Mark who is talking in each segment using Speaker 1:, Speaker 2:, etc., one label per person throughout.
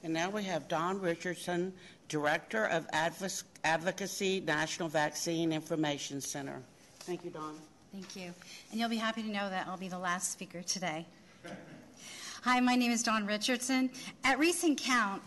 Speaker 1: And now we have Don Richardson, Director of Advocacy, National Vaccine Information Center. Thank you, Don.
Speaker 2: Thank you. And you'll be happy to know that I'll be the last speaker today. Hi, my name is Don Richardson. At recent count,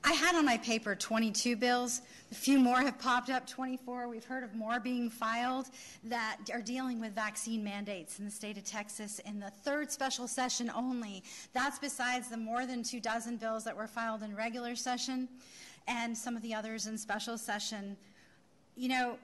Speaker 2: I had on my paper 22 bills. A few more have popped up, 24. We've heard of more being filed that are dealing with vaccine mandates in the state of Texas in the third special session only. That's besides the more than 24 bills that were filed in regular session and some of the others in special session. You know,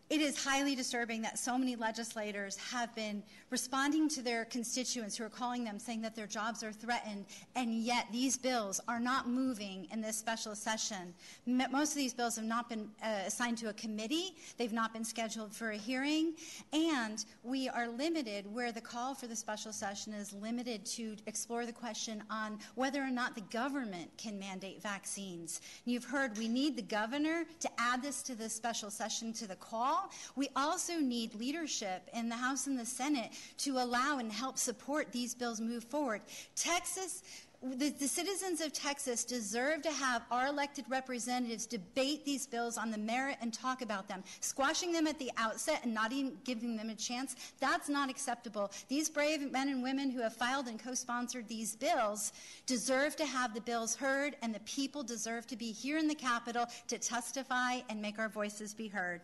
Speaker 2: it is highly disturbing that so many legislators have been responding to their constituents who are calling them saying that their jobs are threatened, and yet these bills are not moving in this special session. Most of these bills have not been assigned to a committee. They've not been scheduled for a hearing, and we are limited where the call for the special session is limited to explore the question on whether or not the government can mandate vaccines. You've heard we need the governor to add this to the special session to the call. We also need leadership in the House and the Senate to allow and help support these bills move forward. Texas, the citizens of Texas deserve to have our elected representatives debate these bills on the merit and talk about them. Squashing them at the outset and not even giving them a chance, that's not acceptable. These brave men and women who have filed and co-sponsored these bills deserve to have the bills heard, and the people deserve to be here in the Capitol to testify and make our voices be heard.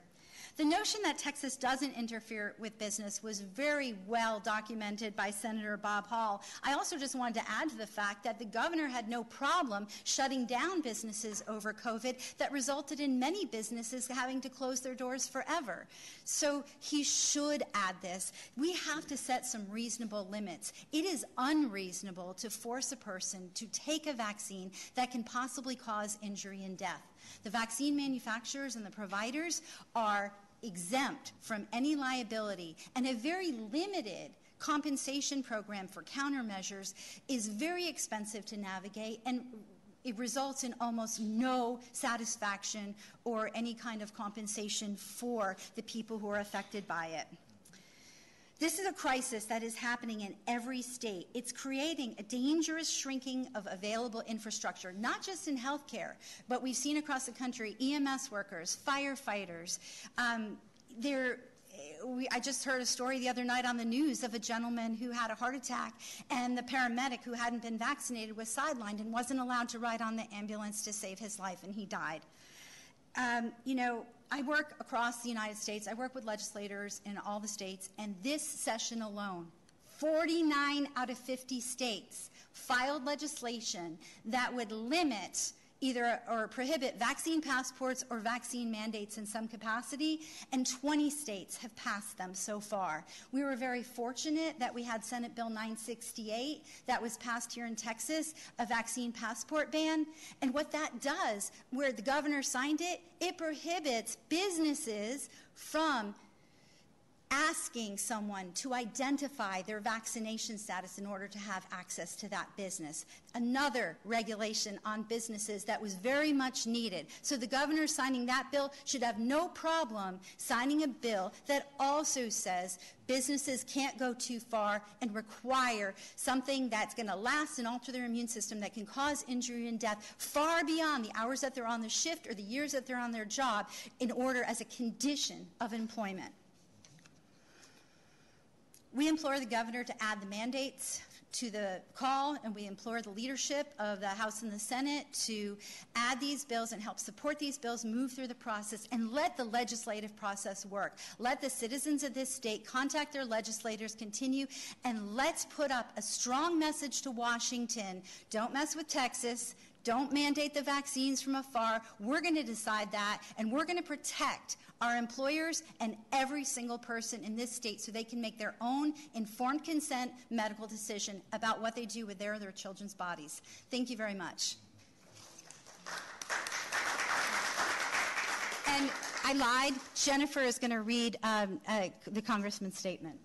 Speaker 2: The notion that Texas doesn't interfere with business was very well documented by Senator Bob Hall. I also just wanted to add to the fact that the governor had no problem shutting down businesses over COVID that resulted in many businesses having to close their doors forever. So he should add this. We have to set some reasonable limits. It is unreasonable to force a person to take a vaccine that can possibly cause injury and death. The vaccine manufacturers and the providers are exempt from any liability, and a very limited compensation program for countermeasures is very expensive to navigate, and it results in almost no satisfaction or any kind of compensation for the people who are affected by it. This is a crisis that is happening in every state. It's creating a dangerous shrinking of available infrastructure, not just in healthcare, but we've seen across the country EMS workers, firefighters. I just heard a story the other night on the news of a gentleman who had a heart attack, and the paramedic who hadn't been vaccinated was sidelined and wasn't allowed to ride on the ambulance to save his life, and he died. You know, I work across the United States. I work with legislators in all the states, and this session alone, 49 out of 50 states filed legislation that would limit either or prohibit vaccine passports or vaccine mandates in some capacity, and 20 states have passed them so far. We were very fortunate that we had Senate Bill 968 that was passed here in Texas, a vaccine passport ban, and what that does, where the governor signed it, it prohibits businesses from asking someone to identify their vaccination status in order to have access to that business. Another regulation on businesses that was very much needed. So the governor signing that bill should have no problem signing a bill that also says businesses can't go too far and require something that's going to last and alter their immune system that can cause injury and death far beyond the hours that they're on the shift or the years that they're on their job in order as a condition of employment. We implore the governor to add the mandates to the call, and we implore the leadership of the House and the Senate to add these bills and help support these bills, move through the process, and let the legislative process work. Let the citizens of this state contact their legislators, continue, and let's put up a strong message to Washington. Don't mess with Texas. Don't mandate the vaccines from afar. We're going to decide that, and we're going to protect our employers and every single person in this state so they can make their own informed consent medical decision about what they do with their children's bodies. Thank you very much. And I lied. Jennifer is going to read the congressman's statement.